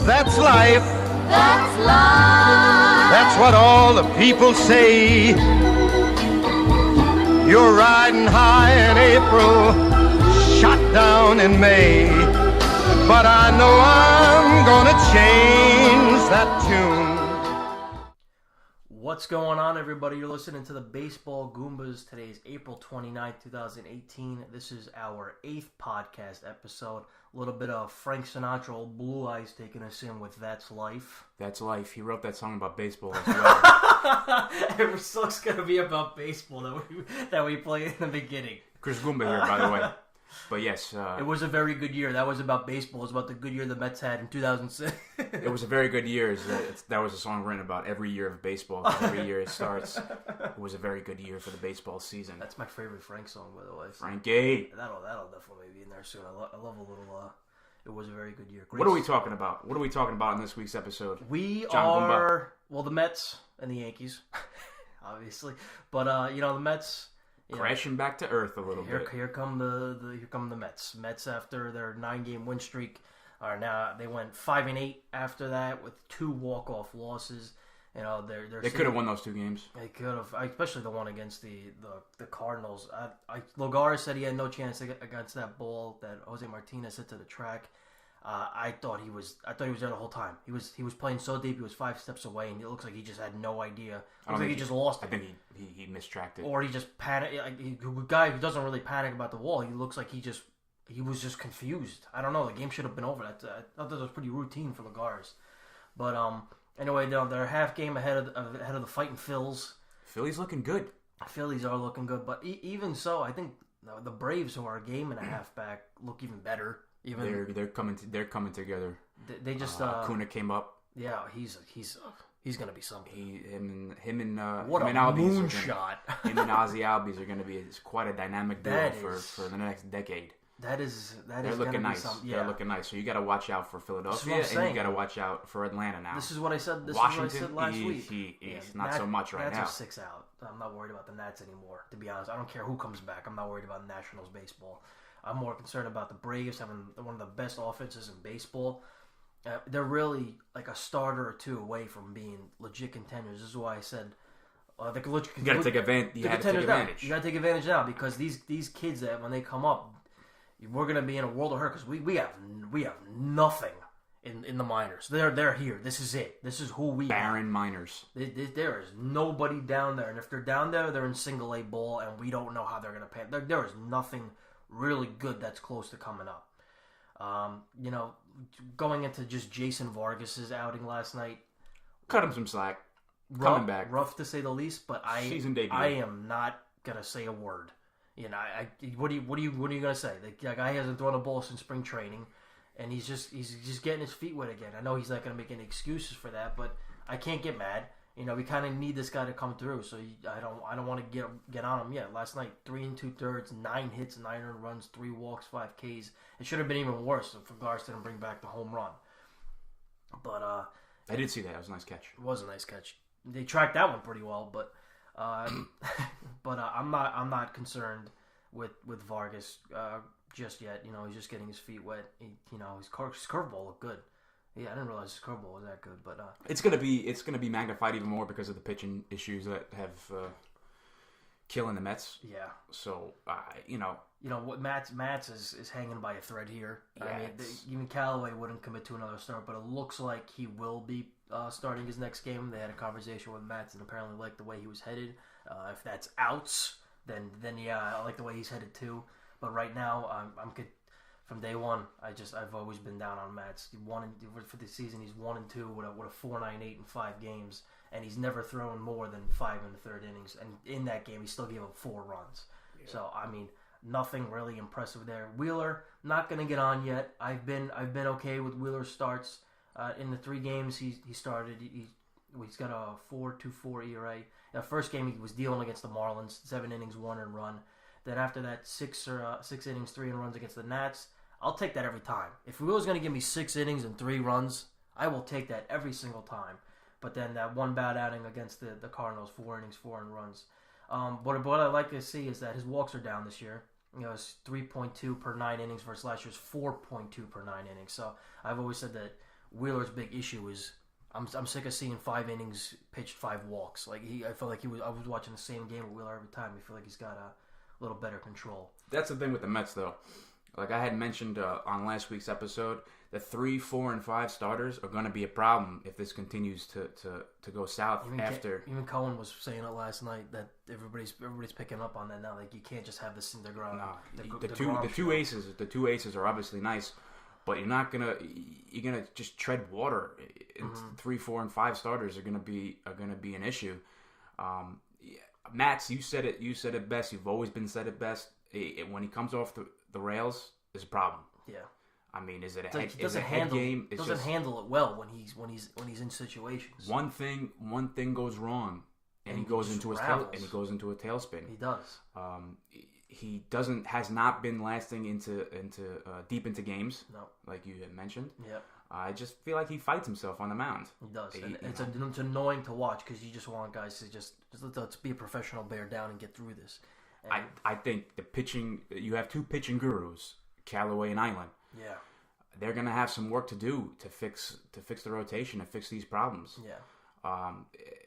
That's life. That's life. That's what all the people say. You're riding high in April, shot down in May. But I know I'm gonna change that tune. What's going on, everybody? You're listening to the Baseball Goombas. Today is April 29th, 2018. This is our 8th podcast episode. A little bit of Frank Sinatra, Old Blue Eyes, taking us in with That's Life. That's life. He wrote that song about baseball as well. Every song's going to be about baseball that we play in the beginning. Chris Goomba here, by the way. But yes. It was a very good year. That was about baseball. It was about the good year the Mets had in 2006. It was a very good year. That was a song written about every year of baseball. Every year it starts. It was a very good year for the baseball season. That's my favorite Frank song, by the way. Frankie. That'll definitely be in there soon. I love a little... It was a very good year. What are we talking about? What are we talking about in this week's episode? We John are... Goomba. Well, the Mets and the Yankees, obviously. But, the Mets... Crashing back to earth a little bit. Here come the Mets. Mets, after their 9-game win streak, are now they went 5-8 after that with 2 walk-off losses. You know, they could have won those 2 games. They could have, especially the one against the Cardinals. Lagares said he had no chance against that ball that Jose Martinez hit to the track. I thought he was there the whole time. He was playing so deep. He was 5 steps away, and it looks like he just had no idea. It looks like he just lost it. I think he mistracked it, or he just panicked. A guy who doesn't really panic about the wall. He looks like he was just confused. I don't know. The game should have been over. I thought that was pretty routine for Lagares. But anyway, they're a half game ahead of the fighting Phils. Philly's looking good. Phillies are looking good, but even so, I think the Braves, who are a game and a half back, look even better. They're coming together. They just Acuna came up. Yeah, he's gonna be something. Him and what him and a Albies moonshot! Him and Ozzy Albies are going to be quite a dynamic duo for the next decade. They're looking nice. Yeah. They're looking nice. So you got to watch out for Philadelphia, and you got to watch out for Atlanta now. This is what I said. Washington, last week. He's not so much right now. Nats are 6 out. I'm not worried about the Nats anymore. To be honest, I don't care who comes back. I'm not worried about Nationals baseball. I'm more concerned about the Braves having one of the best offenses in baseball. They're really like a starter or 2 away from being legit contenders. This is why I said you got to take advantage. You got to take advantage now because these kids that when they come up, we're going to be in a world of hurt because we have nothing in the minors. They're here. This is it. This is who we barren have. Minors. There is nobody down there, and if they're down there, they're in single A ball, and we don't know how they're going to pay. There is nothing really good that's close to coming up. Going into just Jason Vargas's outing last night. Cut him some slack. Coming back. Rough to say the least, but Season debut. I am not gonna say a word. What are you gonna say? The guy hasn't thrown a ball since spring training, and he's just getting his feet wet again. I know he's not gonna make any excuses for that, but I can't get mad. We kind of need this guy to come through, so I don't want to get on him yet. Last night, 3 2/3, 9 hits, 9 earned runs, 3 walks, 5 Ks. It should have been even worse if Lagares didn't bring back the home run. But I did see that. It was a nice catch. It was a nice catch. They tracked that one pretty well, but I'm not concerned with Vargas just yet. He's just getting his feet wet. His curveball looked good. Yeah, I didn't realize his curveball was that good, but it's gonna be magnified even more because of the pitching issues that have killing the Mets. Yeah. So what Mats is hanging by a thread here. Yeah, I mean, even Callaway wouldn't commit to another start, but it looks like he will be starting his next game. They had a conversation with Mats and apparently liked the way he was headed. If that's outs, then yeah, I like the way he's headed too. But right now, I'm good. From day one, I've always been down on Mats. For the season, he's 1-2 with a 4.98 in 5 games, and he's never thrown more than 5 in the 3rd innings. And in that game, he still gave up 4 runs. Yeah. So I mean, nothing really impressive there. Wheeler not going to get on yet. I've been okay with Wheeler's starts. In the 3 games he started, he's got a 4.24 ERA. The first game he was dealing against the Marlins, 7 innings, 1 earned run. Then after that, 6 innings, 3 earned runs against the Nats. I'll take that every time. If Wheeler's going to give me 6 innings and 3 runs, I will take that every single time. But then that one bad outing against the Cardinals, 4 innings, 4 earned runs. What I like to see is that his walks are down this year. It's 3.2 per 9 innings versus last year's 4.2 per 9 innings. So I've always said that Wheeler's big issue is I'm sick of seeing 5 innings pitched, 5 walks. Like I felt like I was watching the same game with Wheeler every time. I feel like he's got a little better control. That's the thing with the Mets, though. Like I had mentioned on last week's episode, the 3, 4, and 5 starters are going to be a problem if this continues to go south. Even Cohen was saying it last night that everybody's picking up on that now. Like you can't just have this Syndergaard. No, the two aces are obviously nice, but you're gonna just tread water. 3, 4, and 5 starters are gonna be an issue. Mats, you said it best. You've always been said it best. When he comes off the rails, there's a problem. Yeah. I mean, is it a head, he doesn't handle it well when he's in situations. One thing goes wrong, and he goes into a tailspin. He does. He has not been lasting into deep into games. No, like you had mentioned. Yep. I just feel like he fights himself on the mound. He does. It's annoying to watch because you just want guys to just let's be a professional, bear down, and get through this. And I think the pitching. You have 2 pitching gurus, Callaway and Island. Yeah, they're gonna have some work to do to fix the rotation and fix these problems. Yeah.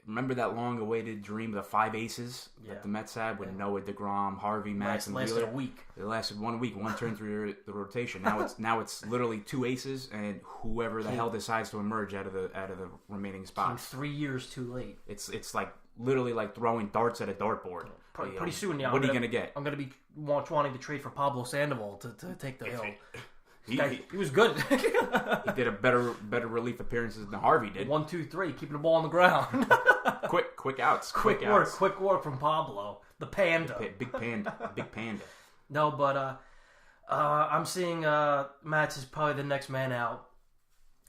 Remember that long-awaited dream of the 5 aces that the Mets had with Noah, DeGrom, Harvey, Max, and Wheeler? Lasted a week. It lasted 1 week. One turned through the rotation. Now it's literally 2 aces and whoever the hell decides to emerge out of the remaining spots. 3 years too late. It's like literally like throwing darts at a dartboard. Pretty soon, yeah. What are you gonna get? I'm gonna be wanting to trade for Pablo Sandoval to take the hill. He was good. He did a better relief appearances than Harvey did. 1, 2, 3, keeping the ball on the ground. quick outs. Quick work from Pablo, the panda. Big panda. No, but I'm seeing Mats is probably the next man out.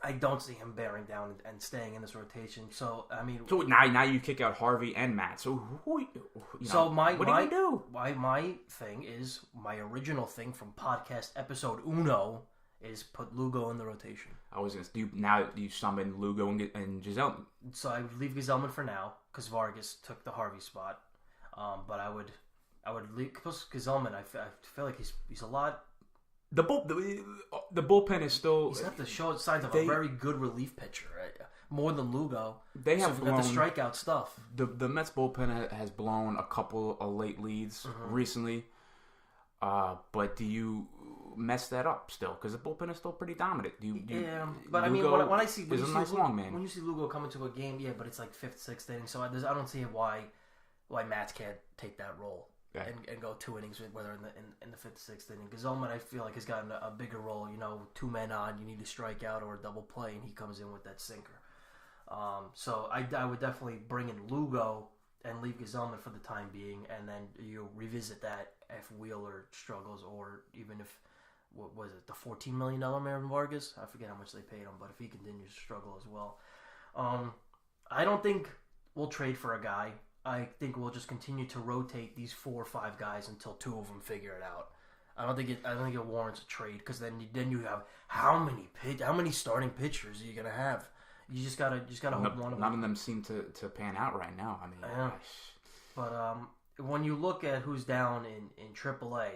I don't see him bearing down and staying in this rotation. So I mean, so now you kick out Harvey and Matt. So what do you do? My thing is my original thing from podcast episode Uno is put Lugo in the rotation. I was gonna do you summon Lugo and Giselle. So I would leave Giselman for now because Vargas took the Harvey spot. But I would leave because Giselman. I feel like he's a lot. The bullpen is still. He's got to show signs of a very good relief pitcher, right? More than Lugo. They have blown the strikeout stuff. The Mets bullpen has blown a couple of late leads recently. But do you mess that up still? Because the bullpen is still pretty dominant. But Lugo, I mean, when I see when you see Lugo come into a game, but it's like 5th, 6th inning. So I don't see why Mats can't take that role. Okay. And go 2 innings, whether in the 5th, 6th inning. Giselman, I feel like, has gotten a bigger role. 2 men on, you need to strike out or a double play, and he comes in with that sinker. So I would definitely bring in Lugo and leave Giselman for the time being, and then you revisit that if Wheeler struggles, or even if what was it, the $14 million Marvin Vargas? I forget how much they paid him, but if he continues to struggle as well, I don't think we'll trade for a guy. I think we'll just continue to rotate these 4 or 5 guys until 2 of them figure it out. I don't think it warrants a trade because then you have how many starting pitchers are you gonna have? You just gotta hope one of them. None of them seem to pan out right now. I mean, yeah. But when you look at who's down in AAA,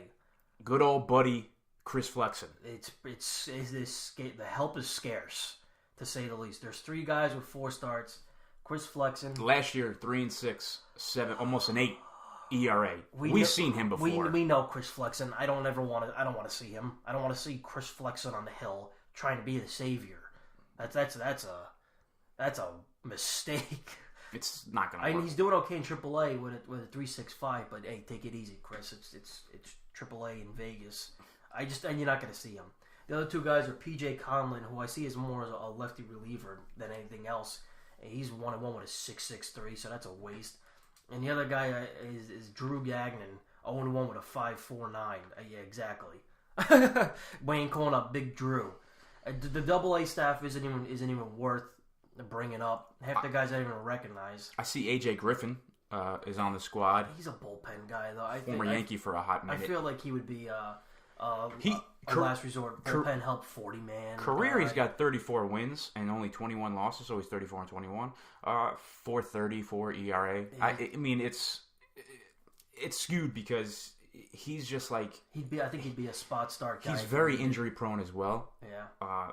good old buddy Chris Flexen. The help is scarce to say the least. There's 3 guys with 4 starts. Chris Flexen. Last year, 3-6, 7, almost an 8 ERA. We've seen him before. We know Chris Flexen. I don't want to see him. I don't want to see Chris Flexen on the hill trying to be the savior. That's a mistake. It's not gonna work. I mean, he's doing okay in AAA with a 3.65, but hey, take it easy, Chris. It's AAA in Vegas. You're not gonna see him. The other 2 guys are PJ Conlon, who I see as more as a lefty reliever than anything else. He's 1-1 with a 6.63, so that's a waste. And the other guy is Drew Gagnon, 0-1 with a 5.49. Yeah, exactly. Wayne calling up Big Drew. The Double-A staff isn't even worth bringing up. Half the guys I don't even recognize. I see AJ Griffin is on the squad. He's a bullpen guy, though. Former Yankee for a hot minute. I feel like he would be a last resort bullpen help 40-man. Career, he's got 34 wins and only 21 losses, so he's 34-21. 4.34 ERA. Yeah. I mean, it's skewed because he's just like I think he'd be a spot start guy. He's very injury prone as well. Yeah.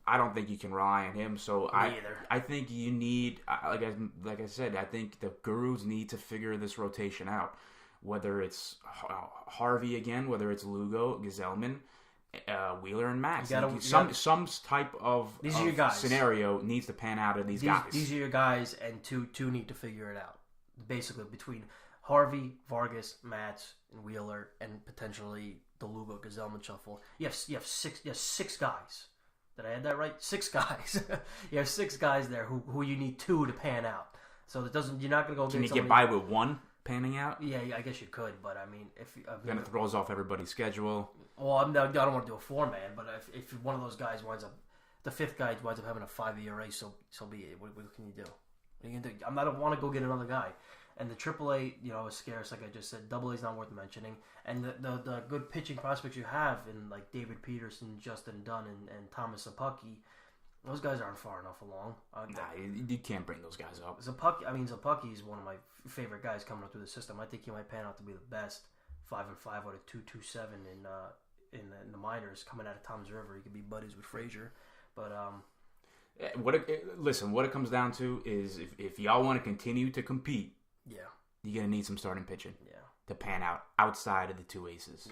I don't think you can rely on him. So either. I think you need, like I said, I think the Gurus need to figure this rotation out. Whether it's Harvey again, whether it's Lugo, Gesellman, Wheeler, and Max. Some type of these are your guys. Scenario needs to pan out of these guys. These are your guys, and two need to figure it out. Basically, between Harvey, Vargas, Matz, and Wheeler, and potentially the Lugo Gesellman shuffle, you have six guys. Did I add that right? 6 guys. You have 6 guys there who you need 2 to pan out. So that doesn't. You're not going to go. Can you get by with 1 panning out? Yeah, I guess you could, but I mean, if then it throws off everybody's schedule. Well, I don't want to do a 4-man, but if one of those guys winds up, the 5th guy winds up having a 5 ERA, so be it. What can you do? What are you gonna do? I don't want to go get another guy. And the AAA, is scarce, like I just said. AA is not worth mentioning. And the good pitching prospects you have in like David Peterson, Justin Dunn, and Thomas Szapucki, those guys aren't far enough along. You can't bring those guys up. Szapucki is one of my favorite guys coming up through the system. I think he might pan out to be the best 5-5 out of 2.27 in the minors coming out of Tom's River. He could be buddies with Frazier, but what it comes down to is if y'all want to continue to compete, you're gonna need some starting pitching, to pan out outside of the 2 aces.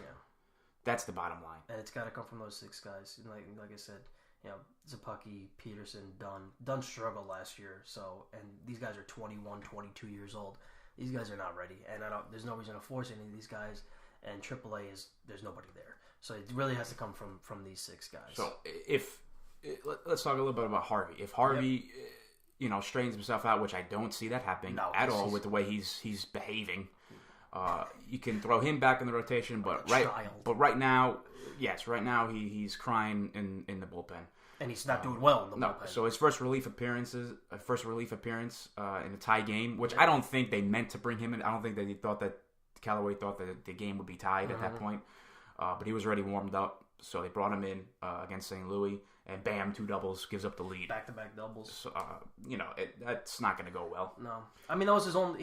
That's the bottom line, and it's got to come from those 6 guys. And like I said. Szapucki, Peterson, Dunn struggled last year, and these guys are 21, 22 years old. These guys are not ready, and there's no reason to force any of these guys. And AAA there's nobody there, so it really has to come from these 6 guys. So let's talk a little bit about Harvey. If Harvey, straightens himself out, which I don't see that happening at all with the way he's behaving. You can throw him back in the rotation, but right now, he's crying in the bullpen, and he's not doing well in the bullpen. So his first relief appearance in a tie game, which I don't think they meant to bring him in. I don't think that Callaway thought that the game would be tied at that point, but he was already warmed up, so they brought him in against St. Louis. And bam, 2 doubles, gives up the lead. Back-to-back doubles. So, that's not going to go well. No. I mean, that was his own...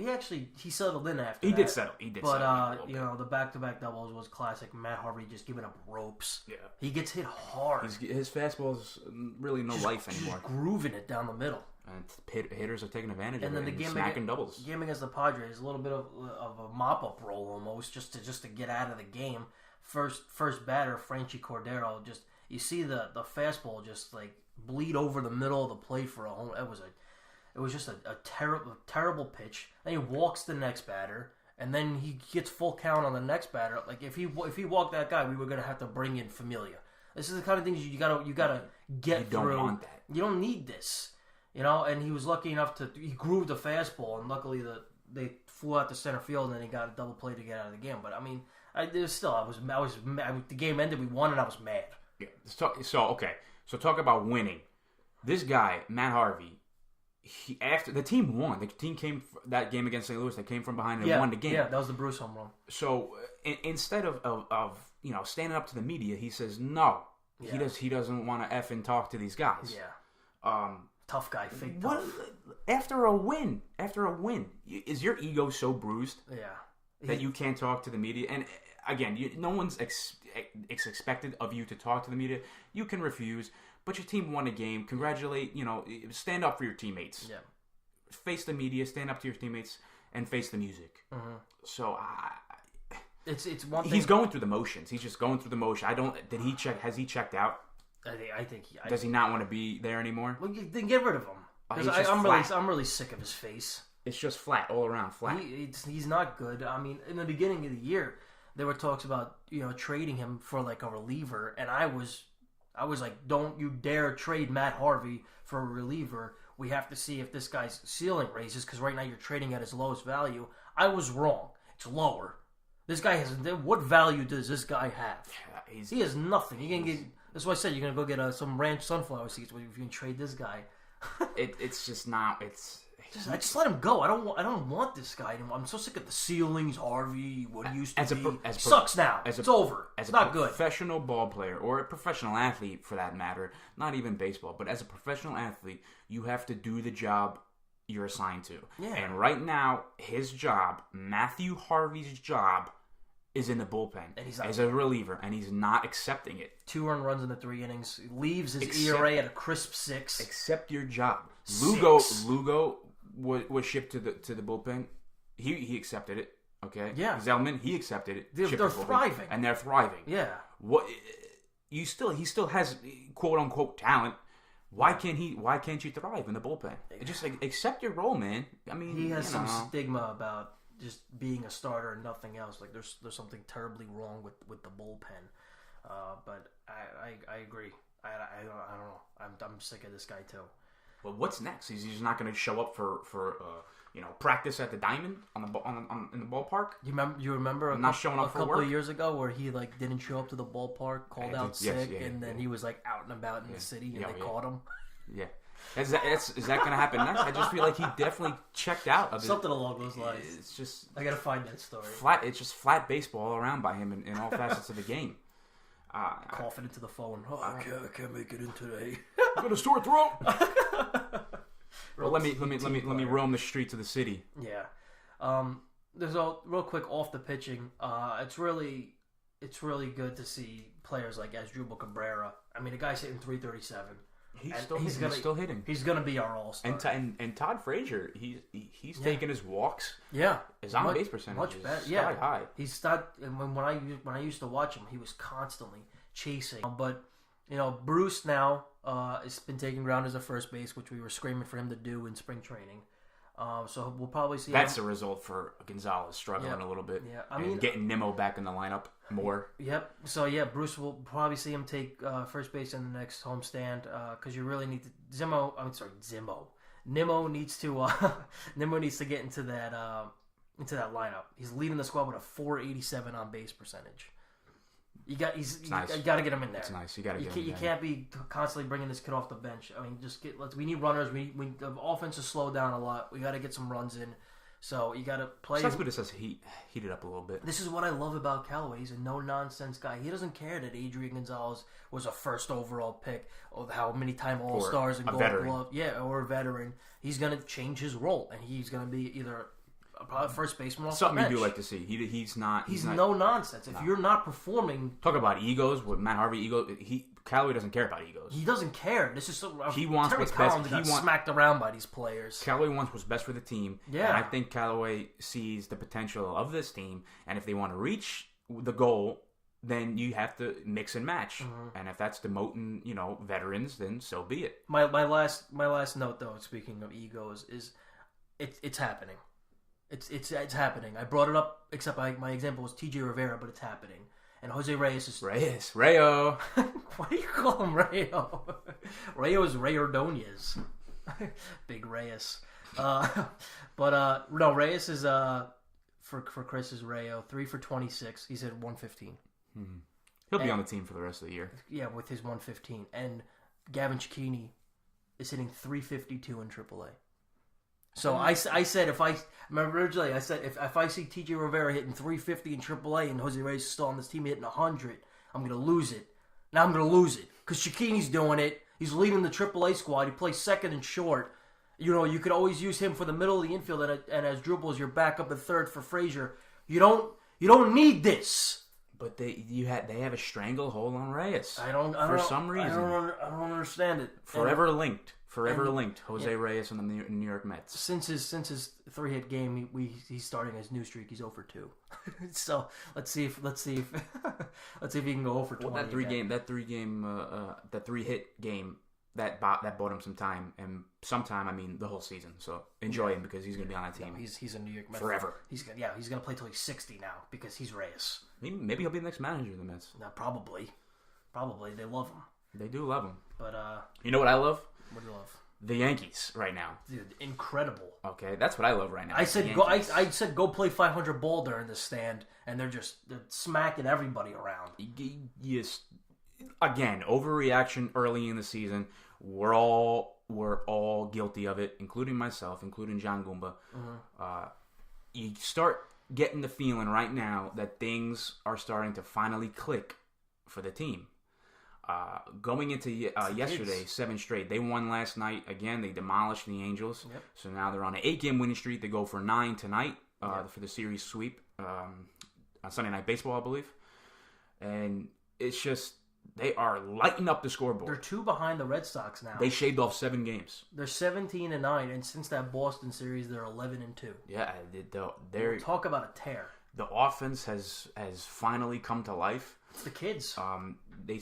He settled in after that. He did settle. But, the back-to-back doubles was classic. Matt Harvey just giving up ropes. Yeah. He gets hit hard. His fastball's really no life anymore. Just grooving it down the middle. And hitters are taking advantage of it and smacking doubles. The game against the Padres, a little bit of a mop-up roll almost, just to get out of the game. First batter, Franchi Cordero, just... You see the fastball just like bleed over the middle of the plate for a home. It was just a terrible pitch. Then he walks the next batter, and then he gets full count on the next batter. Like if he walked that guy, we were gonna have to bring in Familia. This is the kind of things you gotta get through. You don't want that. You don't need this, And he was lucky enough he grooved the fastball, and luckily they flew out to center field, and then he got a double play to get out of the game. But I mean, I was mad. The game ended, we won, and I was mad. Yeah. So talk about winning. This guy, Matt Harvey, after the team won. The team came that game against St. Louis. They came from behind and won the game. Yeah, that was the Bruce home run. So instead of standing up to the media, he says no. Yeah. He doesn't want to effing talk to these guys. Yeah. Tough guy, fake tough. After a win, is your ego so bruised? Yeah. That you can't talk to the media? And again, no one's expected of you to talk to the media. You can refuse, but your team won a game. Congratulate, stand up for your teammates. Yeah. Face the media, stand up to your teammates, and face the music. Mm-hmm. So it's one thing. He's going through the motions. He's just going through the motion. Has he checked out? I think does he not want to be there anymore? Well, then get rid of him. I'm really sick of his face. It's just flat all around, flat. He's not good. I mean, in the beginning of the year, there were talks about trading him for like a reliever, and I was like, don't you dare trade Matt Harvey for a reliever. We have to see if this guy's ceiling raises, because right now you're trading at his lowest value. I was wrong. It's lower. This guy has... What value does this guy have? He has nothing. You can get... That's why I said you're going to go get some ranch sunflower seeds if you can trade this guy. It's just not... I just let him go. I don't want this guy anymore. I'm so sick of the ceilings, Harvey, what he used to be. Sucks now. It's over. It's not good. As a professional ball player, or a professional athlete for that matter, not even baseball, but as a professional athlete, you have to do the job you're assigned to. Yeah. And right now, his job, Matthew Harvey's job, is in the bullpen and he's as a reliever, and he's not accepting it. 2 earned runs in the 3 innings. He leaves his ERA at a crisp 6. Accept your job. 6. Lugo was shipped to the bullpen. He accepted it. Okay. Yeah. Zellman, he accepted it. They're thriving, and they're thriving. Yeah. What? He still has quote unquote talent. Why can't you thrive in the bullpen? Just accept your role, man. I mean, he has some stigma about just being a starter and nothing else. Like there's something terribly wrong with the bullpen. But I agree. I don't know. I'm sick of this guy too. Well, what's next? He's just not going to show up for practice at the Diamond in the ballpark. You remember not showing up a for couple work? of years ago where he didn't show up to the ballpark, called out sick, and then he was out and about in the city, and they caught him. Yeah. Is that going to happen next? I just feel like he definitely checked out of it. Something along those lines. It's just I gotta find that story. It's just flat baseball all around by him in all facets of the game. Coughing into the phone. Oh, I can't make it in today. I got a sore throat. Well, let me roam the streets of the city. Yeah. There's a real quick off the pitching. It's really good to see players like Asdrubal Cabrera. I mean, the guy's hitting .337. He's still hitting. He's gonna be our all-star. And Todd Frazier, he's taking his walks. Yeah, his on base percentage much better. Sky high. He's started. When I used to watch him, he was constantly chasing. But Bruce now has been taking ground as a first base, which we were screaming for him to do in spring training. So we'll probably see. That's a result for Gonzalez struggling a little bit. Yeah, I mean, getting Nimmo back in the lineup more. Yep. So Bruce will probably see him take first base in the next homestand because you really need to. Nimmo needs to get into that lineup. He's leading the squad with a .487 on base percentage. You got to get him in there. It's nice. You got to get him in there. You can't be constantly bringing this kid off the bench. I mean, we need runners. The offense has slowed down a lot. We got to get some runs in. So you got to play. So that's what it says. Heat it up a little bit. This is what I love about Callaway. He's a no-nonsense guy. He doesn't care that Adrian Gonzalez was a first overall pick, or how many time All-Stars and Gold Glove. Yeah, or a veteran. He's going to change his role, and he's going to be either a first baseman off something the bench. You do like to see. He's not no nonsense. If you're not performing, talk about egos with Matt Harvey. Callaway doesn't care about egos. He doesn't care. This is he wants Terry what's Collins best. Got smacked around by these players. Callaway wants what's best for the team. Yeah, and I think Callaway sees the potential of this team, and if they want to reach the goal, then you have to mix and match. Mm-hmm. And if that's demoting, veterans, then so be it. My last note, though, speaking of egos, is it's happening. It's happening. I brought it up, except my example was T.J. Rivera, but it's happening. And Jose Reyes is... Rayo. Why do you call him Rayo? Rayo is Ray Ordonez. Big Reyes. No, Reyes is, for Chris, is Rayo. 3 for 26. He's at 115. Mm-hmm. He'll be on the team for the rest of the year. Yeah, with his 115. And Gavin Cecchini is hitting 352 in AAA. So I said if I see T.J. Rivera hitting 350 in AAA and Jose Reyes is still on this team hitting 100, I'm gonna lose it. Now I'm gonna lose it because Cecchini's doing it. He's leading the AAA squad. He plays second and short. You could always use him for the middle of the infield, and Asdrubal is your backup at third for Frazier. You don't need this. But they have a stranglehold on Reyes. For some reason. I don't understand it. Forever linked, Jose Reyes and the New York Mets. Since his 3-hit game, he's starting his new streak. He's 0-2. So let's see if he can go 0-20. Well, that 3-hit game that bought him some time, and sometime I mean the whole season. So enjoy him because he's going to be on that team. No, he's a New York Mets forever. He's gonna play till he's 60 now because he's Reyes. Maybe he'll be the next manager of the Mets. No, probably they love him. They do love him. But you know what I love? What do you love? The Yankees right now. Dude, incredible. Okay, that's what I love right now. I said go play 500 ball during the stand, and they're smacking everybody around. Yes. Again, overreaction early in the season. We're all guilty of it, including myself, including John Goomba. Mm-hmm. You start getting the feeling right now that things are starting to finally click for the team. Going into yesterday, 7 straight. They won last night. Again, they demolished the Angels. Yep. So now they're on an 8-game winning streak. They go for 9 tonight for the series sweep. Sunday Night Baseball, I believe. And it's just, they are lighting up the scoreboard. They're 2 behind the Red Sox now. They shaved off 7 games. They're 17-9, and since that Boston series, they're 11-2. Yeah, they're talk about a tear. The offense has finally come to life. It's the kids. They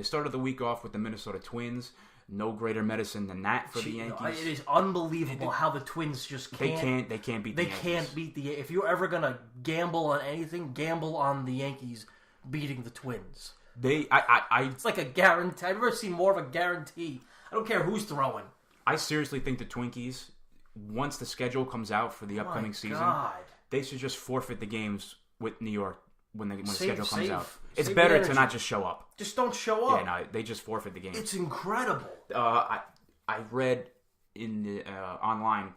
started the week off with the Minnesota Twins. No greater medicine than that for the Yankees. It is unbelievable how the Twins just can't. They can't beat. They the Yankees. can't beat the. If you're ever gonna gamble on anything, gamble on the Yankees beating the Twins. It's like a guarantee. I've never seen more of a guarantee. I don't care who's throwing. I seriously think the Twinkies, once the schedule comes out for the upcoming season, they should just forfeit the games with New York when the schedule comes out. It's better to not just show up. Just don't show up. Yeah, no, they just forfeit the game. It's incredible. I read in the online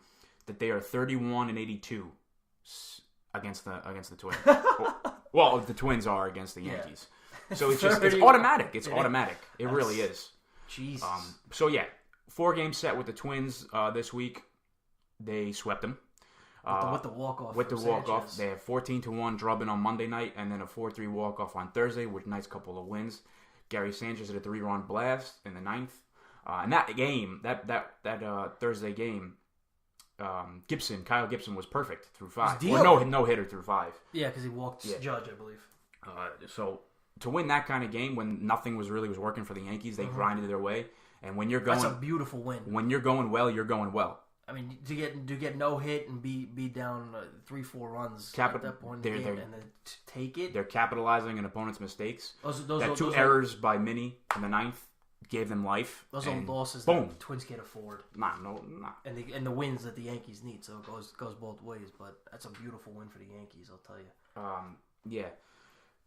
that they are 31-82 against the Twins. Well, the Twins are against the Yankees. Yeah. So it's automatic. It's automatic. It really is. Jesus. So yeah, 4-game set with the Twins this week. They swept them. With the walk-off. With the walk-off. They have 14-1 drubbing on Monday night, and then a 4-3 walk-off on Thursday with a nice couple of wins. Gary Sanchez had a 3-run blast in the 9th. And that game, that Thursday game, Kyle Gibson was perfect through 5. Or no hitter through 5. Yeah, because he walked Judge, I believe. So to win that kind of game when nothing was working for the Yankees, they grinded their way. And when you're going, that's a beautiful win. When you're going well, you're going well. I mean, to get no hit and be down 3-4 runs at that point in the game, and then take it. They're capitalizing on opponents' mistakes. Those two errors by Minnie in the 9th gave them life. Those are losses boom. that the Twins can't afford. Nah. And the wins that the Yankees need, so it goes both ways. But that's a beautiful win for the Yankees, I'll tell you. Yeah.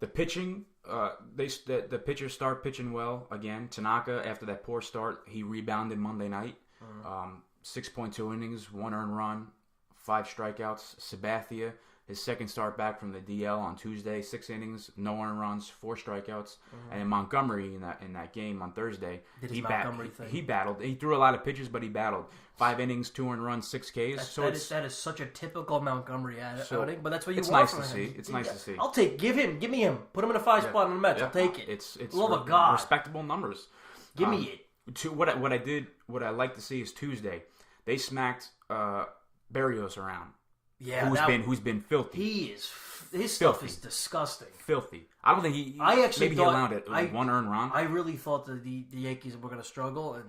The pitching, the pitchers start pitching well again. Tanaka, after that poor start, he rebounded Monday night. 6.2 innings, 1 earned run, 5 strikeouts. Sabathia, his second start back from the DL on Tuesday, 6 innings, no earned runs, 4 strikeouts. And in Montgomery in that game on Thursday, he battled. He threw a lot of pitches, but he battled. 5 innings, 2 earned runs, 6 Ks. That is such a typical Montgomery outing, but that's what you want nice from to him. see. It's nice to see. I'll give me him. Put him in a 5 spot on the Mets. I'll take it. It's love of God. Respectable numbers. Give me it. What I like to see is Tuesday. They smacked Berrios around. Yeah, who's been filthy. His stuff is disgusting. Filthy. I don't think he allowed it. 1 earned run. I really thought that the Yankees were going to struggle and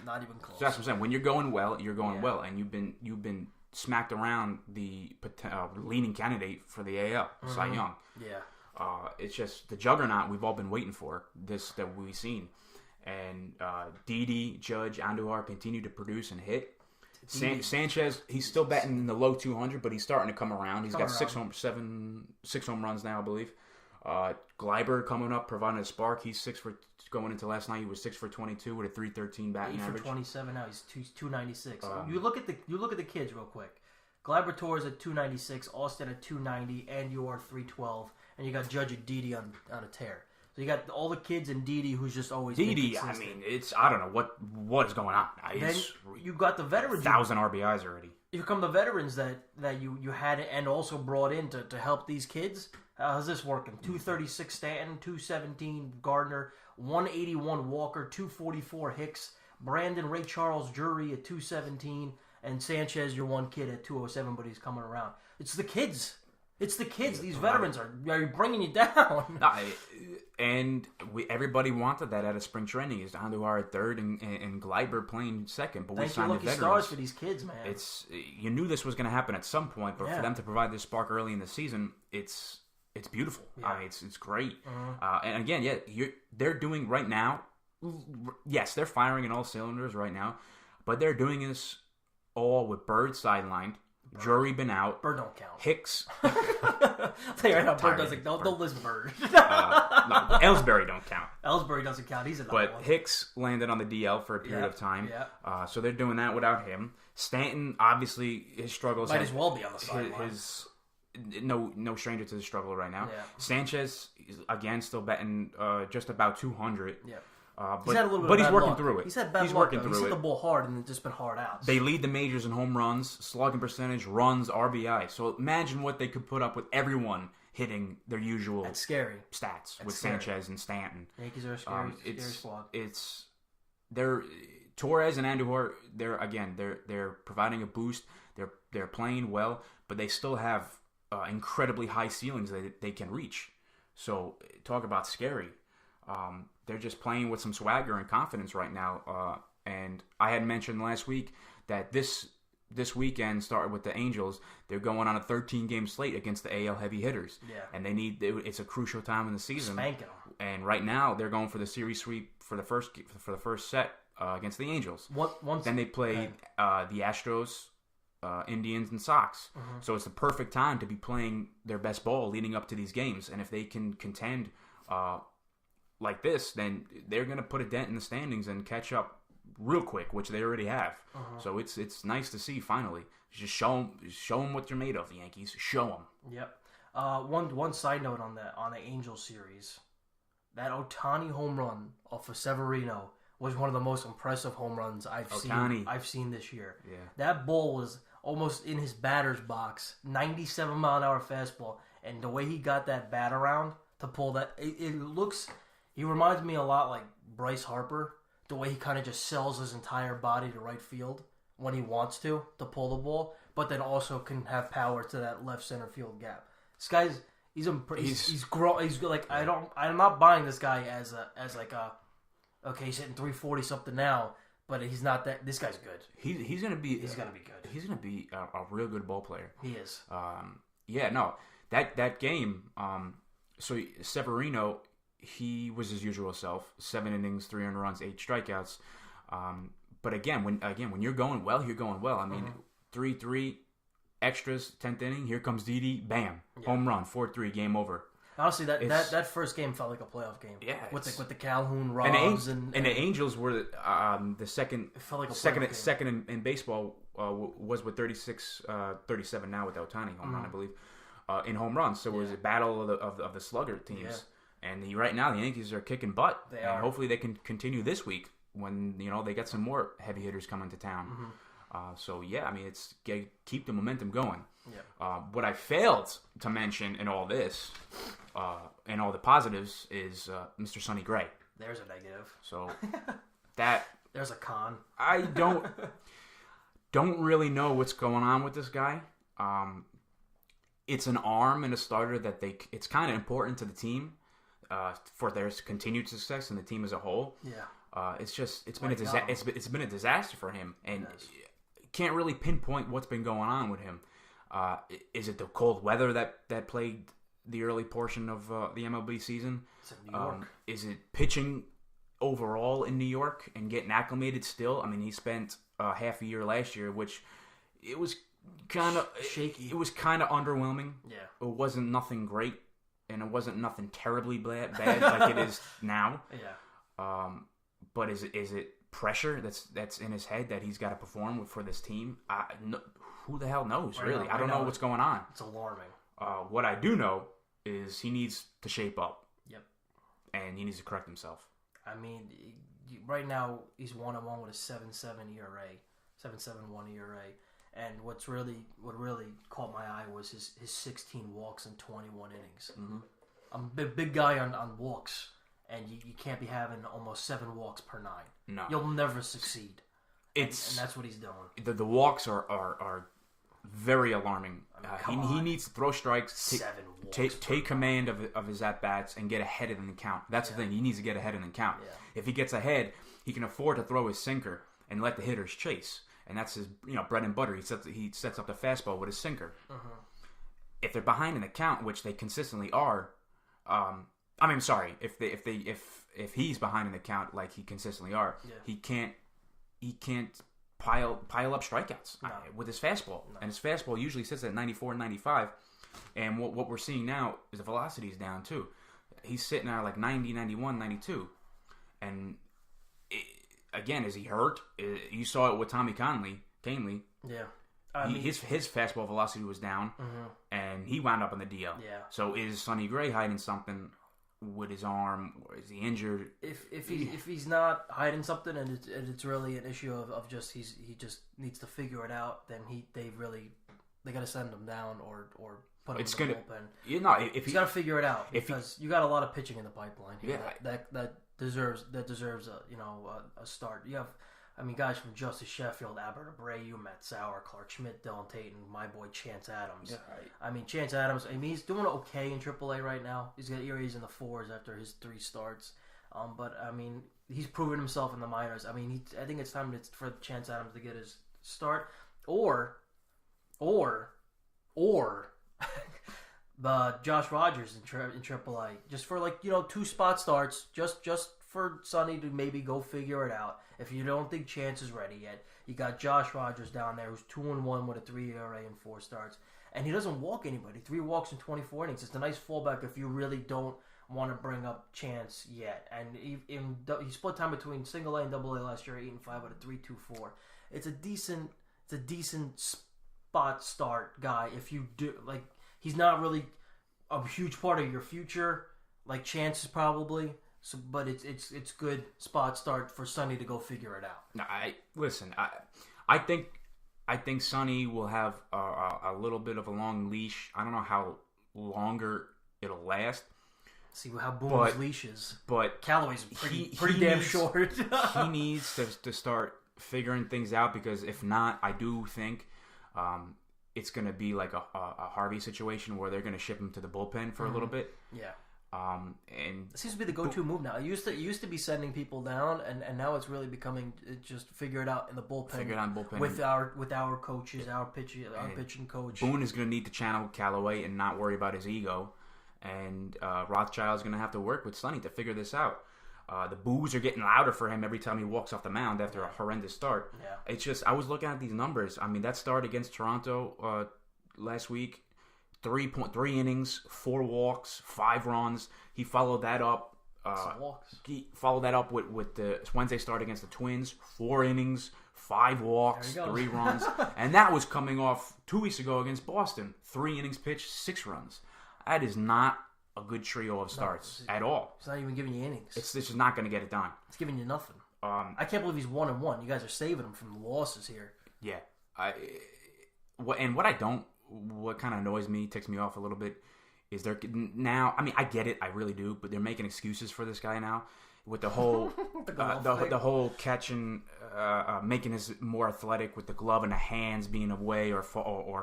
not even close. So that's what I'm saying. When you're going well, you're going well, and you've been smacked around the leading candidate for the AL, Cy Young. Yeah. It's just the juggernaut we've all been waiting for. That we've seen, and Didi, Judge, Andujar continue to produce and hit. Sanchez, he's still batting in the low 200, but he's starting to come around. He's got 6 home runs now, I believe. Gleiber coming up, providing a spark. He's 6 for going into last night. He was 6 for 22 with a 313 batting average. 27 now. He's 296. You look at the kids real quick. Gleiber Torres at 296, Austin at 290, and you are 312, and you got Judge and Didi on a tear. So you got all the kids and Didi, who's just always Didi. I mean, I don't know what is going on. Then you got the veterans. 1,000 RBIs already. Here come the veterans that you had and also brought in to help these kids. How's this working? 236 Stanton, 217 Gardner, 181 Walker, 244 Hicks, Brandon Ray Charles Drury at 217, and Sanchez, your one kid at 207, but he's coming around. It's the kids. It's the kids. These veterans are bringing you down. And everybody wanted that out of spring training. Is Andujar at third and Gleiber playing second. But we signed the veterans. Stars for these kids, man. You knew this was going to happen at some point, but for them to provide this spark early in the season, it's beautiful. Yeah. I mean, it's great. And again, they're doing right now. Yes, they're firing in all cylinders right now, but they're doing this all with Bird sidelined. Drury been out. Bird don't count. Hicks. I'll tell you right now, Bird doesn't. Don't listen, Bird. No, Ellsbury don't count. Ellsbury doesn't count. He's another one. But Hicks landed on the DL for a period of time. Yeah. So they're doing that without him. Stanton, obviously, his struggles might as well be on the sideline. No stranger to the struggle right now. Yeah. Sanchez again still betting just about 200. Yeah. But he's working through it. He's had bad luck. He's hit the ball hard and it's just been hard outs. They lead the majors in home runs, slugging percentage, runs, RBI. So imagine what they could put up with everyone hitting their usual That's scary. stats with scary. Sanchez and Stanton. Yankees are a scary squad. They're Torres and Andujar. They're providing a boost. They're playing well, but they still have incredibly high ceilings that they can reach. So talk about scary. They're just playing with some swagger and confidence right now. And I had mentioned last week that this weekend started with the Angels. They're going on a 13-game slate against the AL heavy hitters. Yeah. And it's a crucial time in the season. Spanking them. And right now they're going for the series sweep for the first set against the Angels. Then they play the Astros, Indians, and Sox. Mm-hmm. So it's the perfect time to be playing their best ball leading up to these games. And if they can contend like this, then they're going to put a dent in the standings and catch up real quick, which they already have. Uh-huh. So it's nice to see finally. Just show them what you're made of, the Yankees. Show them. Yep. One side note on the Angels series, that Ohtani home run off of Severino was one of the most impressive home runs I've seen this year. Yeah. That ball was almost in his batter's box, 97 mile an hour fastball, and the way he got that bat around to pull that, he reminds me a lot like Bryce Harper. The way he kind of just sells his entire body to right field when he wants to pull the ball, but then also can have power to that left center field gap. This guy's he's like I'm not buying this guy as okay, he's hitting 340 something now, but he's not that. This guy's good. He's gonna be good. He's gonna be a real good ball player. He is. That game. So Severino. He was his usual self. 7 innings, 3 earned runs, 8 strikeouts. But again, when you're going well, you're going well. I mean, 3-3 extras, 10th inning. Here comes Didi, bam, home run, 4-3, game over. Honestly, that first game felt like a playoff game. Yeah, with the Calhoun Robs and the Angels were the second. It felt like a second in baseball was with 37 now with Ohtani home run, I believe, in home runs. So it was a battle of the slugger teams. Yeah. And right now, the Yankees are kicking butt. They are. Hopefully, they can continue this week when they get some more heavy hitters coming to town. Mm-hmm. It's keep the momentum going. Yeah. What I failed to mention in all this, and all the positives, is Mr. Sonny Gray. There's a negative. So that there's a con. I don't really know what's going on with this guy. It's an arm and a starter that it's kind of important to the team. For their continued success and the team as a whole. Yeah. It's been a disaster for him, and can't really pinpoint what's been going on with him. Is it the cold weather that plagued the early portion of the MLB season? It's in New York. Is it pitching overall in New York and getting acclimated still? I mean, he spent half a year last year, which it was kind of shaky. It was kind of underwhelming. Yeah. It wasn't nothing great. And it wasn't nothing terribly bad like it is now. Yeah. But is it pressure that's in his head that he's got to perform for this team? Who the hell knows, really? I don't know what's going on. It's alarming. What I do know is he needs to shape up. Yep. And he needs to correct himself. I mean, right now he's 1-1 with a 7.7 ERA, 7.71 ERA. And what really caught my eye was his 16 walks in 21 innings. Mm-hmm. I'm a big guy on walks, and you can't be having almost 7 walks per 9. No, you'll never succeed. And that's what he's doing. The walks are very alarming. He needs to throw strikes, 7 walks take command of his at bats, and get ahead in the count. That's the thing. He needs to get ahead in the count. Yeah. If he gets ahead, he can afford to throw his sinker and let the hitters chase. And that's his, bread and butter. He sets up the fastball with his sinker. Uh-huh. If they're behind in the count, which they consistently are, if he's behind in the count like he consistently are, he can't pile up strikeouts with his fastball. No. And his fastball usually sits at 94, 95. And what we're seeing now is the velocity is down too. He's sitting at like 90, 91, 92, and. Again, is he hurt? You saw it with Tommy Kahnle. Yeah. His fastball velocity was down, and he wound up on the DL. Yeah. So is Sonny Gray hiding something with his arm? Or is he injured? If he's not hiding something, and it's really an issue of just he just needs to figure it out, then they got to send him down or put him in the bullpen. If he's got to figure it out because you got a lot of pitching in the pipeline here that deserves a start. You have, guys from Justice Sheffield, Albert Abreu, Matt Sauer, Clark Schmidt, Dylan Tate, and my boy Chance Adams. Yeah, right. Chance Adams. He's doing okay in AAA right now. He's got ERAs in the 4s after his 3 starts. But he's proven himself in the minors. I think it's time for Chance Adams to get his start, or Josh Rogers in AAA, just for 2 spot starts, just for Sonny to maybe go figure it out. If you don't think Chance is ready yet, you got Josh Rogers down there who's 2-1 with a 3 ERA and 4 starts, and he doesn't walk anybody. 3 walks in 24 innings. It's a nice fallback if you really don't want to bring up Chance yet. And he split time between single A and double A last year, 8-5 with a 3.24. It's a decent spot start guy. If you do he's not really a huge part of your future like Chance is probably. So, but it's good spot start for Sonny to go figure it out. No, I think Sonny will have a little bit of a long leash. I don't know how longer it'll last. See how Boone's leash is. But Callaway's pretty damn short. He needs to start figuring things out, because if not, I do think it's going to be like a Harvey situation where they're going to ship him to the bullpen for a little bit. Yeah. And it seems to be the go-to move now. It used to be sending people down, and now it's really becoming just figure it out in the bullpen. Figure it out in the bullpen with our coaches, our pitching coach. Boone is going to need to channel Callaway and not worry about his ego, and Rothschild's going to have to work with Sonny to figure this out. The boos are getting louder for him every time he walks off the mound after a horrendous start. Yeah. It's just, I was looking at these numbers. That start against Toronto last week. 3.3 innings, 4 walks, 5 runs. He followed that up. He followed that up with the Wednesday start against the Twins. 4 innings, 5 walks, 3 runs, and that was coming off 2 weeks ago against Boston. 3 innings pitched, 6 runs. That is not a good trio of starts at all. It's not even giving you innings. It's just not going to get it done. It's giving you nothing. I can't believe he's 1-1. You guys are saving him from the losses here. Yeah. What kind of annoys me, ticks me off a little bit, is they're now. I get it, I really do, but they're making excuses for this guy now with the whole the whole catching, making us more athletic with the glove and the hands being away, or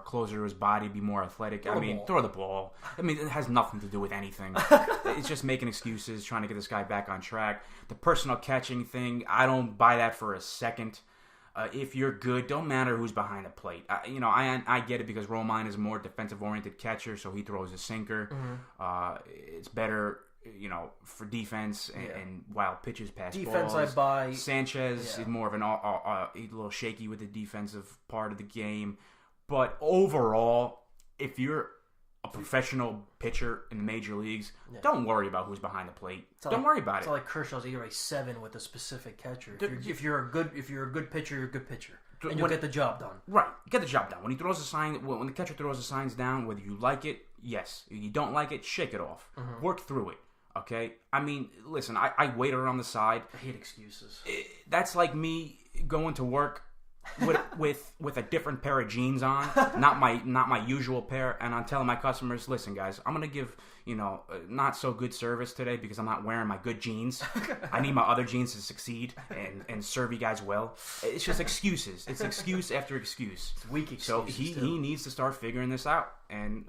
closer to his body, be more athletic. Throw the ball. It has nothing to do with anything. It's just making excuses, trying to get this guy back on track. The personal catching thing, I don't buy that for a second. If you're good, don't matter who's behind the plate. I get it because Romine is a more defensive-oriented catcher, so he throws a sinker. Mm-hmm. It's better, for defense and wild pitches, pass defense balls. I buy. Sanchez is more of a little shaky with the defensive part of the game. But overall, if you're a professional pitcher in the major leagues, don't worry about who's behind the plate. Don't worry about it. It's not like Kershaw's ERA 7 with a specific catcher. If you're a good pitcher, you're a good pitcher, and you'll get the job done. Right, get the job done. When the catcher throws the signs down, whether you like it, yes. If you don't like it, shake it off. Mm-hmm. Work through it. Okay. Listen. I waited on the side. I hate excuses. That's like me going to work with a different pair of jeans on, not my usual pair, and I'm telling my customers, listen guys, I'm gonna give not so good service today because I'm not wearing my good jeans. I need my other jeans to succeed and serve you guys well. It's just excuses. It's excuse after excuse. It's weak excuses. So he needs to start figuring this out, and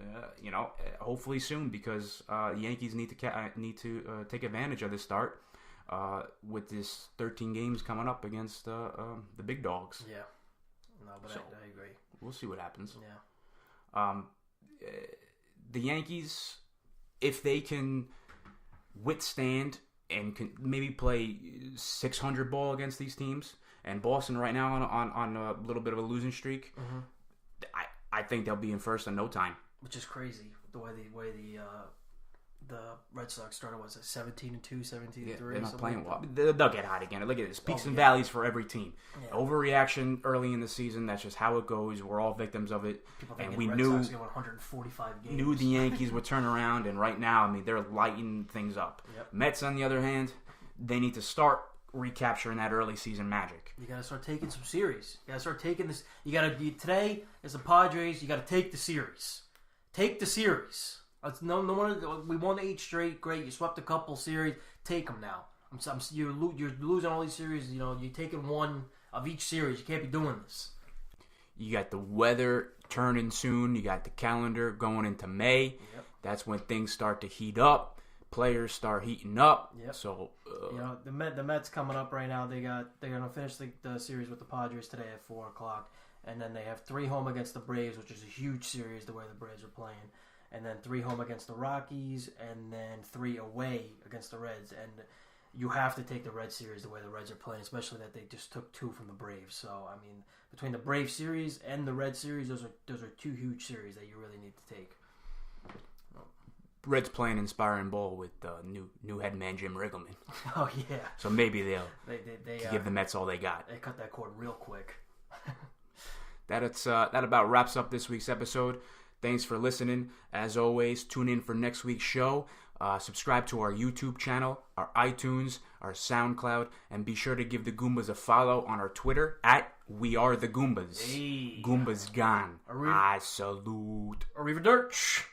hopefully soon, because the Yankees need to take advantage of this start. With this 13 games coming up against the big dogs. Yeah. No, but I agree. We'll see what happens. Yeah. The Yankees, if they can withstand and can maybe play 600 ball against these teams, and Boston right now on a little bit of a losing streak, mm-hmm. I think they'll be in first in no time. Which is crazy, the way the Red Sox started, 17-2, 17-3. They're not playing well. They'll get hot again. Look at this. Peaks and valleys for every team. Yeah. Overreaction early in the season. That's just how it goes. We're all victims of it. And we knew 145 games. Knew the Yankees would turn around, and right now, they're lighting things up. Yep. Mets, on the other hand, they need to start recapturing that early season magic. You got to start taking some series. You got to start taking this. Today, as the Padres, you got to take the series. Take the series. No one. We won 8 straight. Great. You swept a couple series. Take them now. You're losing all these series. You know, you're taking one of each series. You can't be doing this. You got the weather turning soon. You got the calendar going into May. Yep. That's when things start to heat up. Players start heating up. Yep. So you know, the Mets coming up right now. They're gonna finish the series with the Padres today at 4:00, and then they have 3 home against the Braves, which is a huge series the way the Braves are playing, and then 3 home against the Rockies, and then 3 away against the Reds. And you have to take the Red series the way the Reds are playing, especially that they just took 2 from the Braves. So I mean, between the Brave series and the Red series, those are 2 huge series that you really need to take. Reds playing inspiring ball with new head man Jim Riggleman. Oh yeah. So maybe they give the Mets all they got. They cut that cord real quick. That about wraps up this week's episode. Thanks for listening. As always, tune in for next week's show. Subscribe to our YouTube channel, our iTunes, our SoundCloud, and be sure to give the Goombas a follow on our Twitter at WeAreTheGoombas. Hey. Goombas gone. I salute. Arrivederci.